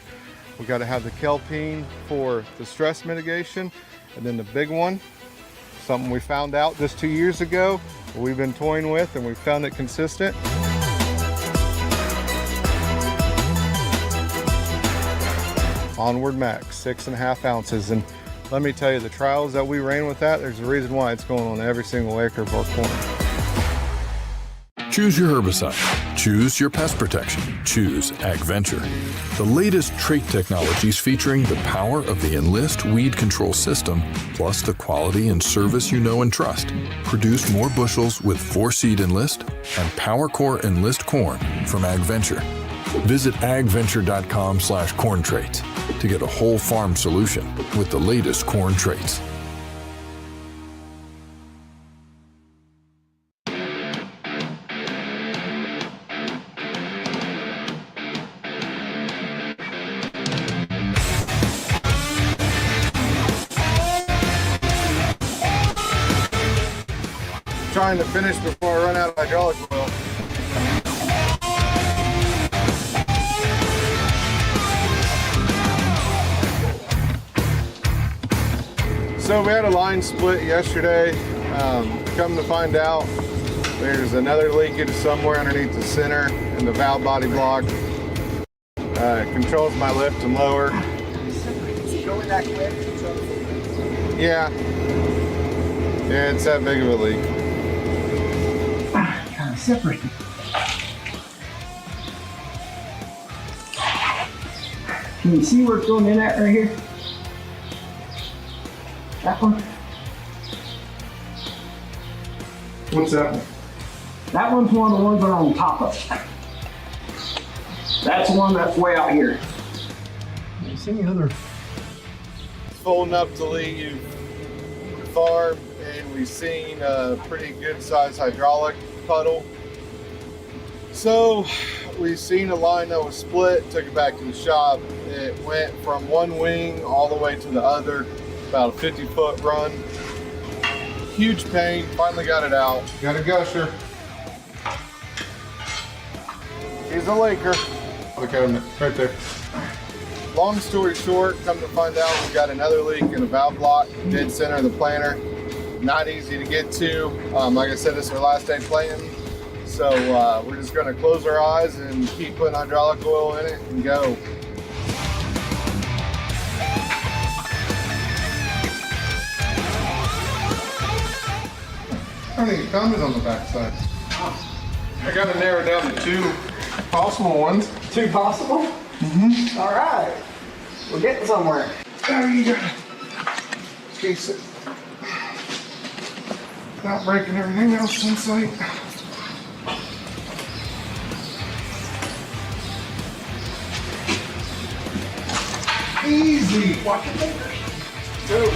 We gotta have the kelpine for the stress mitigation. And then the big one, something we found out just 2 years ago, we've been toying with and we found it consistent. Onward Max, 6.5 ounces. And let me tell you, the trials that we ran with that, there's a reason why it's going on every single acre of our corn. Choose your herbicide. Choose your pest protection. Choose AgVenture. The latest trait technologies featuring the power of the Enlist weed control system, plus the quality and service you know and trust. Produce more bushels with 4-Seed Enlist and PowerCore Enlist corn from AgVenture. Visit agventure.com/corn traits to get a whole farm solution with the latest corn traits. Trying to finish before I run out of hydraulic oil. So we had a line split yesterday. Come to find out, there's another leakage somewhere underneath the center and the valve body block. It controls my lift and lower. Going that quick? Yeah. Yeah, it's that big of a leak. Kind of separated. Can you see where it's going in at right here? That one? What's that one? That one's one of the ones that are on top of it. That's the one that's way out here. You see any other? It's full enough to leave the farm, and we've seen a pretty good sized hydraulic puddle. So we've seen a line that was split, took it back to the shop. It went from one wing all the way to the other, about a 50-foot run. Huge pain, finally got it out. Got a gusher. He's a Laker. Look at him right there. Long story short, come to find out, we got another leak in the valve block, dead center of the planter. Not easy to get to. Like I said, this is our last day planting. So we're just gonna close our eyes and keep putting hydraulic oil in it and go. I don't think it comes on the backside. I gotta narrow down to 2 possible ones. 2 possible? Mm-hmm. All right. We're getting somewhere. There you go. Case it. Without breaking everything else in sight. Easy. Watch your fingers. Go.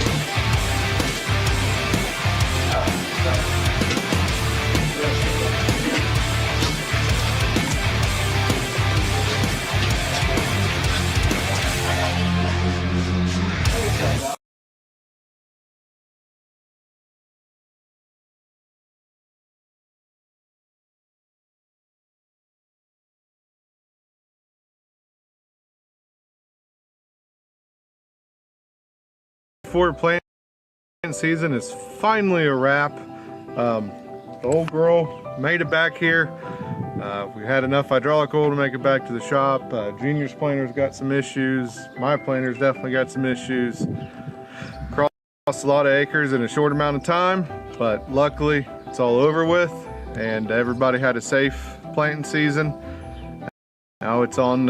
Before planting season is finally a wrap. The old girl made it back here. We had enough hydraulic oil to make it back to the shop. Junior's planter's got some issues. My planter's definitely got some issues. Crossed a lot of acres in a short amount of time, but luckily it's all over with and everybody had a safe planting season. Now it's on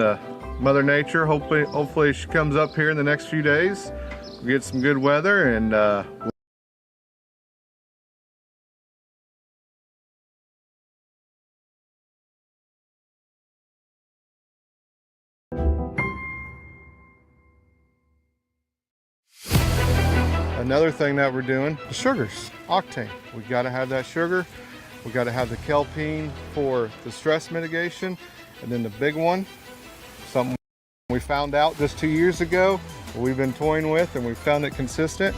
Mother Nature. Hopefully she comes up here in the next few days. We'll get some good weather and Another thing that we're doing, the sugars, octane. We got to have that sugar. We got to have the kelpine for the stress mitigation. And then the big one, something we found out just 2 years ago, we've been toying with, and we found it consistent.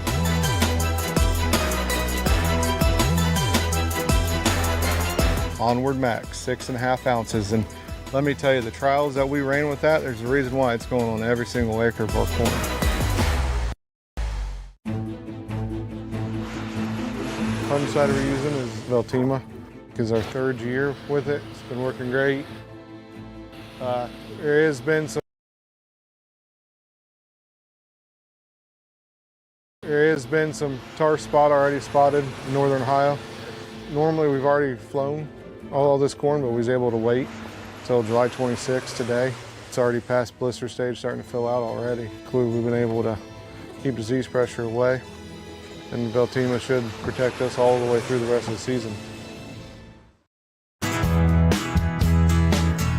Onward Max, 6.5 ounces. And let me tell you, the trials that we ran with that, there's a reason why it's going on every single acre of our corn. Herbicide we're using is Veltima, because our 3rd year with it. It's been working great. There has been some tar spot already spotted in northern Ohio. Normally we've already flown all this corn, but we was able to wait until July 26th today. It's already past blister stage, starting to fill out already. We've been able to keep disease pressure away, and Veltima should protect us all the way through the rest of the season.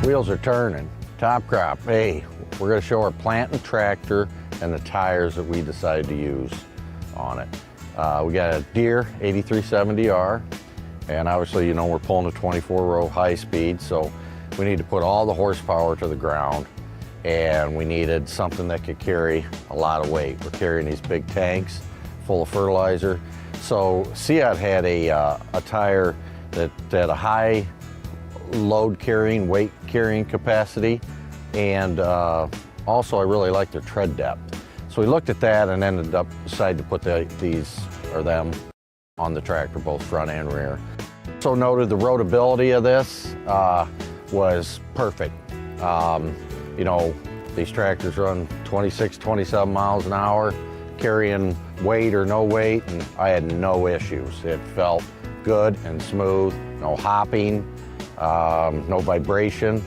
Wheels are turning. Top Crop, hey, we're gonna show our plant and tractor and the tires that we decided to use on it. We got a Deere 8370R, and obviously, you know, we're pulling a 24-row high speed, so we need to put all the horsepower to the ground, and we needed something that could carry a lot of weight. We're carrying these big tanks full of fertilizer. So Seat had a tire that had a high load carrying, weight carrying capacity, and also I really liked their tread depth. So we looked at that and ended up deciding to put them on the tractor, both front and rear. So noted the roadability of this was perfect. You know, these tractors run 26, 27 miles an hour, carrying weight or no weight, and I had no issues. It felt good and smooth, no hopping, no vibration,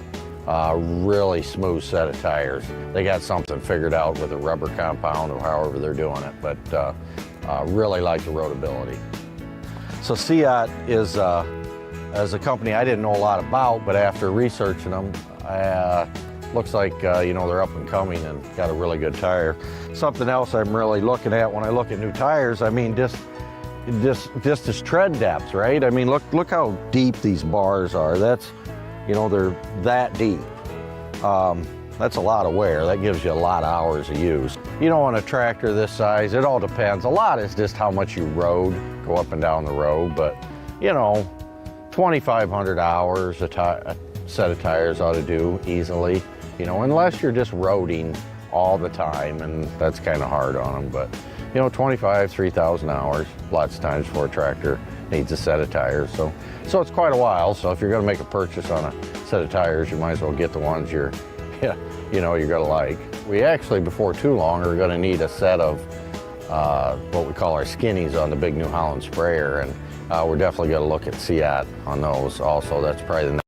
really smooth set of tires. They got something figured out with a rubber compound or however they're doing it, but really like the roadability. So Seat is a company I didn't know a lot about, but after researching them, looks like you know, they're up and coming and got a really good tire. Something else I'm really looking at when I look at new tires, I mean, just this tread depth, right? I mean, look how deep these bars are. That's, you know, they're that deep. That's a lot of wear. That gives you a lot of hours of use. You know, on a tractor this size, it all depends. A lot is just how much you go up and down the road, but you know, 2,500 hours a set of tires ought to do easily, you know, unless you're just roading all the time, and that's kind of hard on them. But you know, 3,000 hours, lots of times for a tractor needs a set of tires. So it's quite a while. So if you're going to make a purchase on a set of tires, you might as well get the ones you're going to like. We actually, before too long, are going to need a set of what we call our skinnies on the big New Holland sprayer, and we're definitely going to look at Seat on those also. That's probably the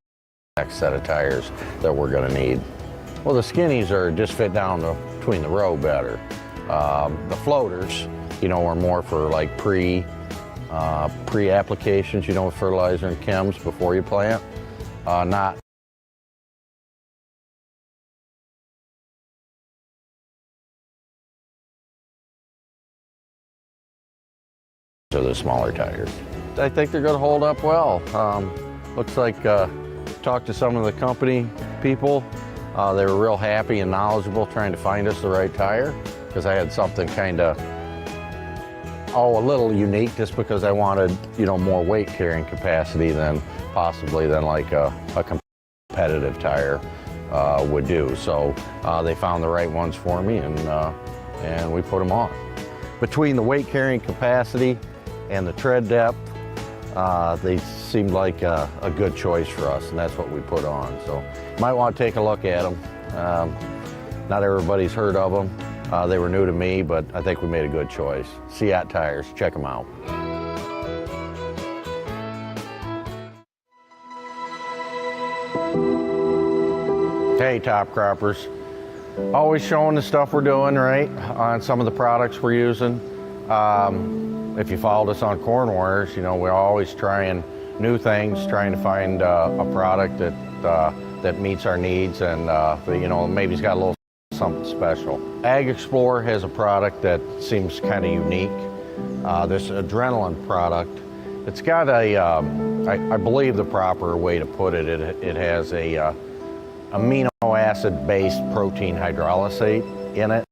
next set of tires that we're going to need. Well, the skinnies are just fit down between the row better. The floaters, you know, are more for like pre-applications, you know, with fertilizer and chems before you plant, not to the smaller tires. I think they're going to hold up well. Looks like, talked to some of the company people, they were real happy and knowledgeable trying to find us the right tire, because I had something kind of, a little unique, just because I wanted, you know, more weight carrying capacity than like a competitive tire would do. So they found the right ones for me, and we put them on. Between the weight carrying capacity and the tread depth, they seemed like a good choice for us, and that's what we put on. So you might want to take a look at them. Not everybody's heard of them. They were new to me, but I think we made a good choice. Seat tires, check them out. Hey, top croppers. Always showing the stuff we're doing, right, on some of the products we're using. If you followed us on Corn Warriors, you know, we're always trying new things, trying to find a product that meets our needs, and you know, maybe it's got a little something special. Ag Explorer has a product that seems kind of unique. this adrenaline product. It's got a, I believe the proper way to put it, it has a amino acid-based protein hydrolysate in it.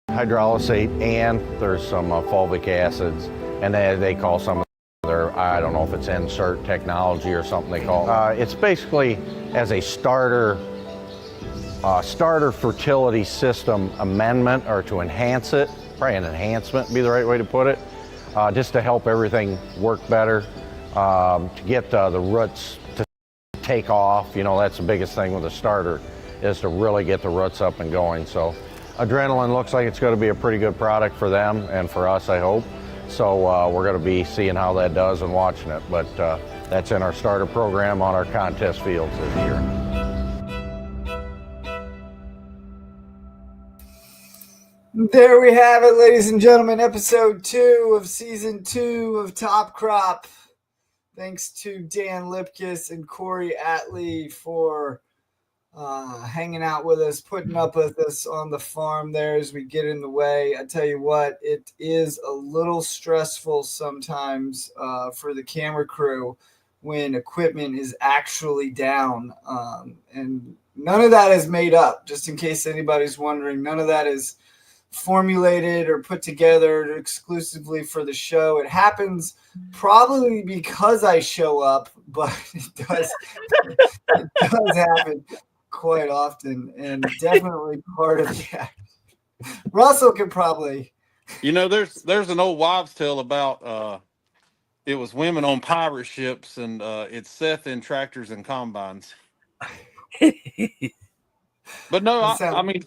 Hydrolysate, and there's some fulvic acids, and they call some of their, I don't know if it's insert technology or something they call it. It's basically as a starter fertility system amendment, or to enhance it, probably an enhancement would be the right way to put it, just to help everything work better, to get the roots to take off. You know, that's the biggest thing with a starter, is to really get the roots up and going. So adrenaline looks like it's going to be a pretty good product for them and for us, I hope. So we're going to be seeing how that does and watching it. But that's in our starter program on our contest fields this year. There we have it, ladies and gentlemen, episode 2 of season 2 of Top Crop. Thanks to Dan Lipkiss and Corey Atlee for hanging out with us, putting up with us on the farm there as we get in the way. I tell you what, it is a little stressful sometimes for the camera crew when equipment is actually down. And none of that is made up, just in case anybody's wondering. None of that is formulated or put together exclusively for the show. It happens probably because I show up, but it does happen quite often, and definitely part of the act. Russell could probably, you know, there's an old wives' tale about it was women on pirate ships, and it's Seth in tractors and combines. But no, I mean,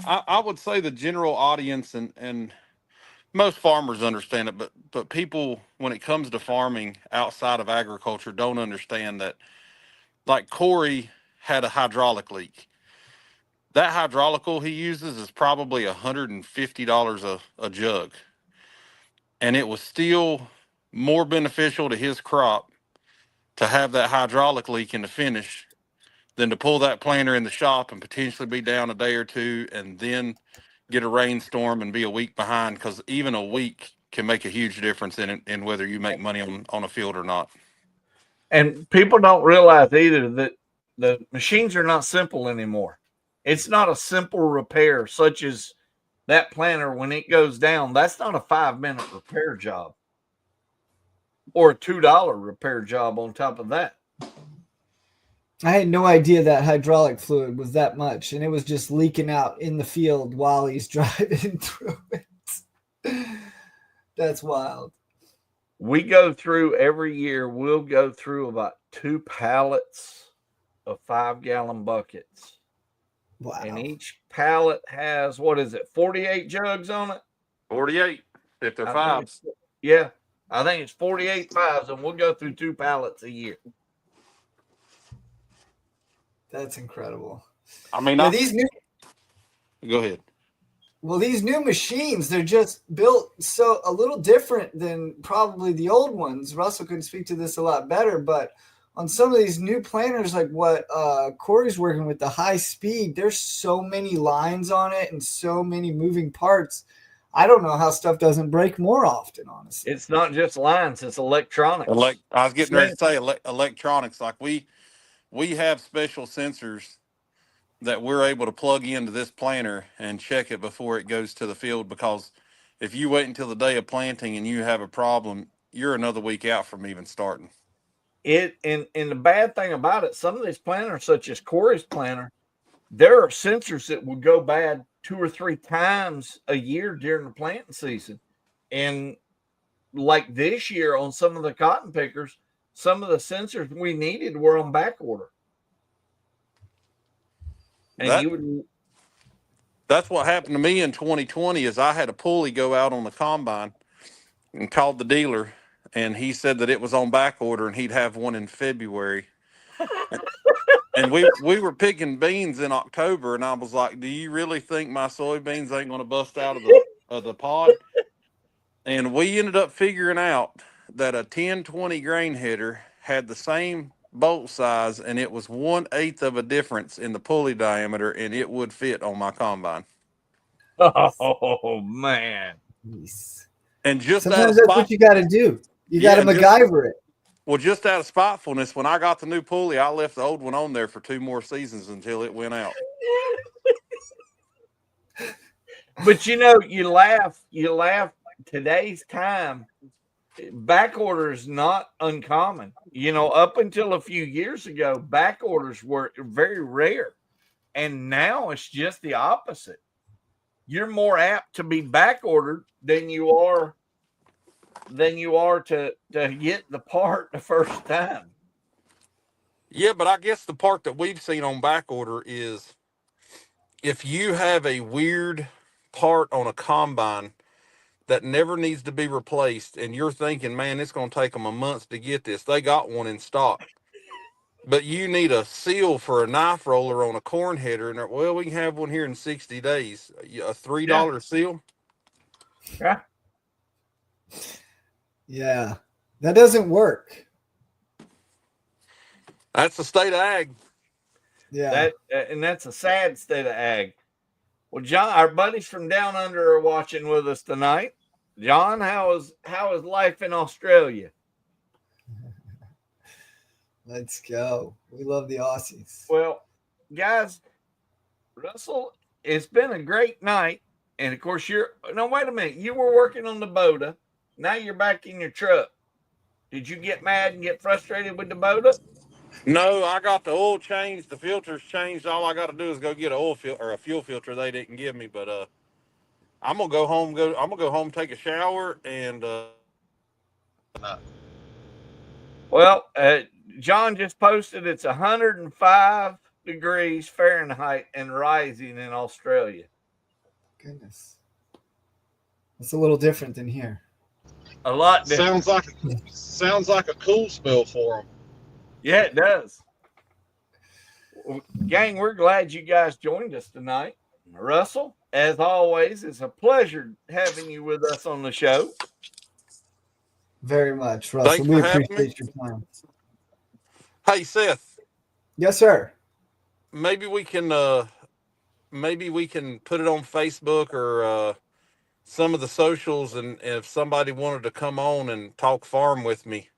I would say the general audience and most farmers understand it, but people, when it comes to farming outside of agriculture, don't understand that. Like Corey had a hydraulic leak. That hydraulical he uses is probably $150 a jug. And it was still more beneficial to his crop to have that hydraulic leak in the finish than to pull that planter in the shop and potentially be down a day or two and then get a rainstorm and be a week behind, because even a week can make a huge difference in whether you make money on a field or not. And people don't realize either that the machines are not simple anymore. It's not a simple repair, such as that planter when it goes down. That's not a 5-minute repair job or a $2 repair job on top of that. I had no idea that hydraulic fluid was that much, and it was just leaking out in the field while he's driving through it. That's wild. We go through every year, we'll go through about 2 pallets of 5-gallon buckets. Wow. And each pallet has, 48 jugs on it? 48, if they're fives. Yeah, I think it's 48 fives, and we'll go through 2 pallets a year. That's incredible. I mean, these new. Go ahead. Well, these new machines, they're just built so a little different than probably the old ones. Russell can speak to this a lot better, but on some of these new planters, like what Corey's working with, the high speed, there's so many lines on it and so many moving parts. I don't know how stuff doesn't break more often, honestly. It's not just lines, it's electronics. I was getting ready to say electronics. Like we have special sensors that we're able to plug into this planter and check it before it goes to the field, because if you wait until the day of planting and you have a problem, you're another week out from even starting. And the bad thing about it, some of these planters, such as Corey's planter, there are sensors that will go bad 2 or 3 times a year during the planting season. And like this year on some of the cotton pickers, some of the sensors we needed were on back order. And that's what happened to me in 2020. Is I had a pulley go out on the combine and called the dealer, and he said that it was on back order and he'd have one in February. And we were picking beans in October, and I was like, do you really think my soybeans ain't going to bust out of the pod? And we ended up figuring out that a 10-20 grain header had the same bolt size, and it was 1/8 of a difference in the pulley diameter, and it would fit on my combine. Oh man! And just out Sometimes of that's what you got to do. You got to MacGyver it. Well, just out of spitefulness, when I got the new pulley, I left the old one on there for 2 more seasons until it went out. But you know, you laugh. Today's time, back orders not uncommon. You know, up until a few years ago, back orders were very rare, and now it's just the opposite. You're more apt to be back ordered than you are to get the part the first time. Yeah, but I guess the part that we've seen on back order is if you have a weird part on a combine that never needs to be replaced, and you're thinking, man, it's going to take them a month to get this. They got one in stock. But you need a seal for a knife roller on a corn header, and well, we can have one here in 60 days. A $3 seal. Yeah. Yeah, that doesn't work. That's the state of ag. Yeah, and that's a sad state of ag. Well, John, our buddies from down under are watching with us tonight. John, how is life in Australia? Let's go. We love the Aussies. Well, guys, Russell, it's been a great night. And of course, wait a minute. You were working on the Boda. Now you're back in your truck. Did you get mad and get frustrated with the Boda? No, I got the oil changed, the filters changed. All I got to do is go get a fuel filter they didn't give me. But I'm gonna go home, take a shower, and Well, John just posted it's 105 degrees Fahrenheit and rising in Australia. Goodness, it's a little different than here. A lot different. Sounds like a cool spell for them. Yeah, it does. Well, gang, we're glad you guys joined us tonight. Russell, as always, it's a pleasure having you with us on the show. Very much, Russell. Thanks We for having appreciate me. your time. Hey, Seth. Yes, sir. Maybe we can put it on Facebook or some of the socials, and if somebody wanted to come on and talk farm with me,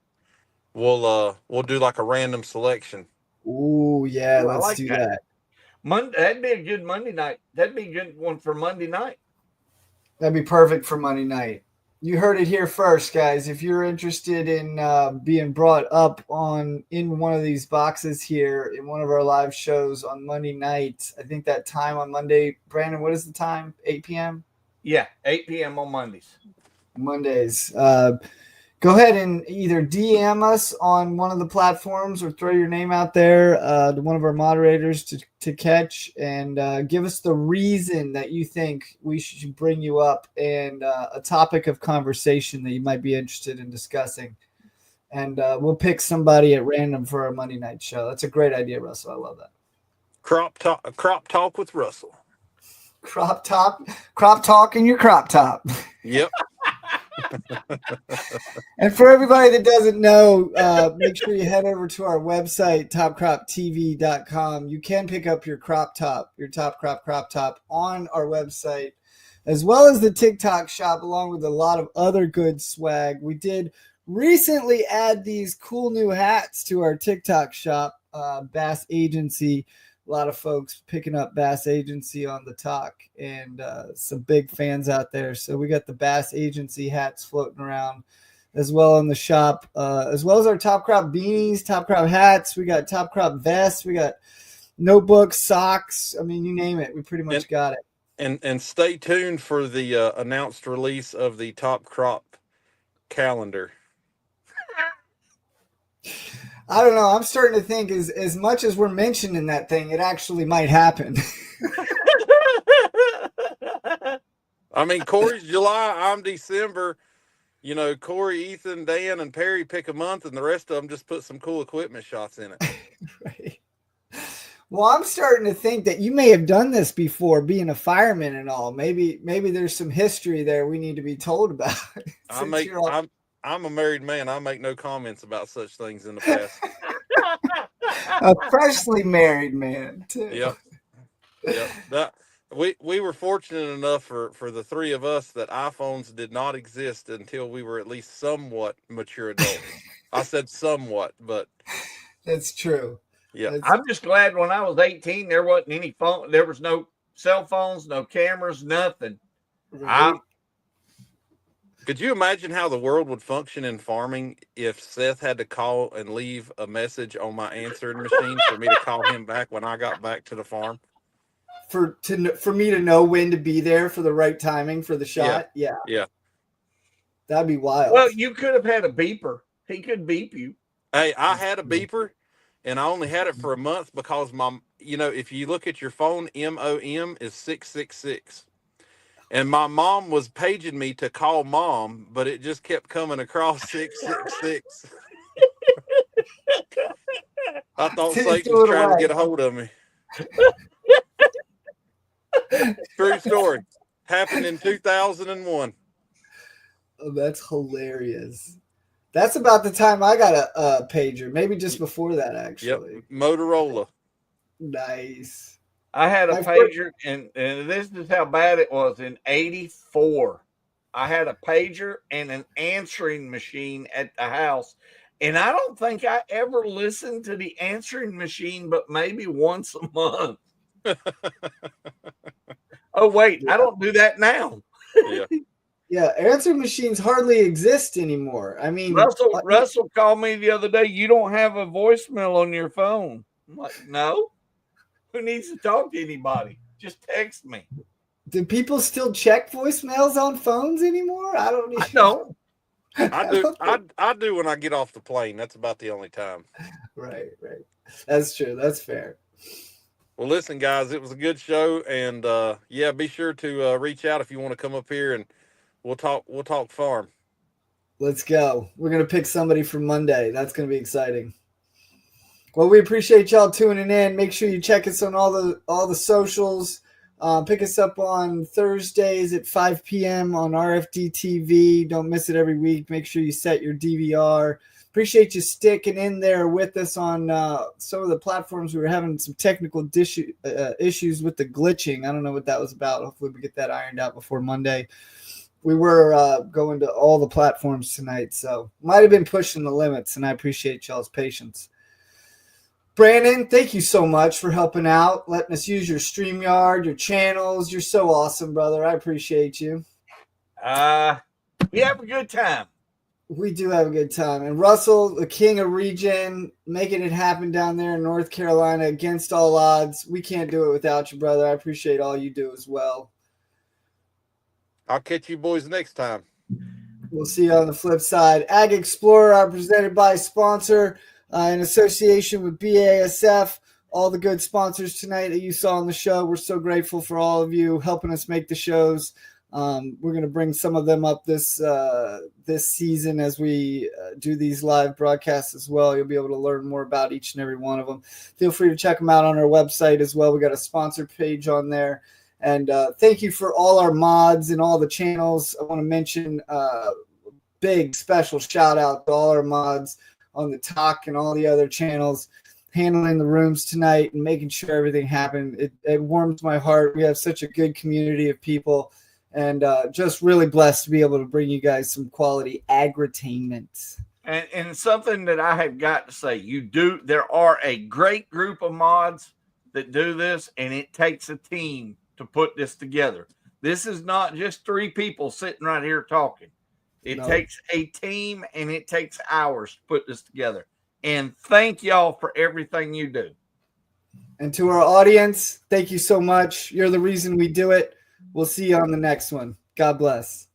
we'll do like a random selection. Ooh, yeah, Ooh, let's do that. That'd be a good Monday night. That'd be a good one for Monday night. That'd be perfect for Monday night. You heard it here first, guys. If you're interested in being brought up in one of these boxes here in one of our live shows on Monday night, I think that time on Monday, Brandon, what is the time? 8 p.m.? Yeah, 8 p.m. on Mondays. Go ahead and either DM us on one of the platforms or throw your name out there to one of our moderators to catch, and give us the reason that you think we should bring you up and a topic of conversation that you might be interested in discussing. And we'll pick somebody at random for our Monday night show. That's a great idea, Russell. I love that. Crop talk with Russell. Crop talk in your crop top. Yep. And for everybody that doesn't know, make sure you head over to our website, TopCropTv.com. You can pick up your crop top on our website, as well as the TikTok shop, along with a lot of other good swag. We did recently add these cool new hats to our TikTok shop, Bass Agency. A lot of folks picking up Bass Agency on the talk, and some big fans out there. So we got the Bass Agency hats floating around as well in the shop, as well as our Top Crop beanies, Top Crop hats. We got Top Crop vests. We got notebooks, socks. I mean, you name it. We pretty much got it. And stay tuned for the announced release of the Top Crop calendar. I don't know. I'm starting to think as much as we're mentioning that thing, it actually might happen. I mean, Corey's July, I'm December. You know, Corey, Ethan, Dan, and Perry pick a month, and the rest of them just put some cool equipment shots in it. Right. Well, I'm starting to think that you may have done this before, being a fireman and all. Maybe there's some history there we need to be told about. I'm a married man. I make no comments about such things in the past. A freshly married man, too. Yep. Yep. That we were fortunate enough for the three of us that iPhones did not exist until we were at least somewhat mature adults. I said somewhat, but That's true. yeah. I'm just glad when I was 18, there wasn't any phone. There was no cell phones, no cameras, nothing. Right. Could you imagine how the world would function in farming if Seth had to call and leave a message on my answering machine for me to call him back when I got back to the farm? For me to know when to be there for the right timing for the shot. Yeah. That'd be wild. Well, you could have had a beeper. He could beep you. Hey, I had a beeper, and I only had it for a month because if you look at your phone, MOM is 666. And my mom was paging me to call mom, but it just kept coming across 666. I thought Satan was trying to get a hold of me. True story. Happened in 2001. Oh, that's hilarious. That's about the time I got a pager. Maybe just before that, actually. Yep. Motorola. Nice. I had a pager, and this is how bad it was. In 84, I had a pager and an answering machine at the house. And I don't think I ever listened to the answering machine, but maybe once a month. Oh, wait, I don't do that now. Yeah. Yeah, answering machines hardly exist anymore. I mean, Russell called me the other day. You don't have a voicemail on your phone. I'm like, no. Who needs to talk to anybody? Just text me. Do people still check voicemails on phones anymore? I don't. I don't. I do. I do when I get off the plane. That's about the only time. Right. That's true. That's fair. Well, listen, guys, it was a good show, and be sure to reach out if you want to come up here, and we'll talk farm. Let's go. We're gonna pick somebody for Monday. That's gonna be exciting. Well, we appreciate y'all tuning in. Make sure you check us on all the socials. Pick us up on Thursdays at 5 p.m. on RFD TV. Don't miss it every week. Make sure you set your DVR. Appreciate you sticking in there with us on some of the platforms. We were having some technical issues with the glitching. I don't know what that was about. Hopefully we get that ironed out before Monday. We were going to all the platforms tonight, so might have been pushing the limits, and I appreciate y'all's patience. Brandon, thank you so much for helping out, letting us use your StreamYard, your channels. You're so awesome, brother. I appreciate you. We have a good time. We do have a good time. And Russell, the king of region, making it happen down there in North Carolina against all odds. We can't do it without you, brother. I appreciate all you do as well. I'll catch you boys next time. We'll see you on the flip side. Ag Explorer, our presented by sponsor in association with BASF. All the good sponsors tonight that you saw on the show. We're so grateful for all of you helping us make the shows. We're going to bring some of them up this season as we do these live broadcasts as well. You'll be able to learn more about each and every one of them. Feel free to check them out on our website as well. We got a sponsor page on there. And thank you for all our mods and all the channels. I want to mention big special shout out to all our mods on the talk and all the other channels handling the rooms tonight and making sure everything happened. It warms my heart. We have such a good community of people, and just really blessed to be able to bring you guys some quality agritainment. And something that I have got to say, there are a great group of mods that do this, and it takes a team to put this together. This is not just three people sitting right here talking. It takes a team, and it takes hours to put this together. And thank y'all for everything you do. And to our audience, thank you so much. You're the reason we do it. We'll see you on the next one. God bless.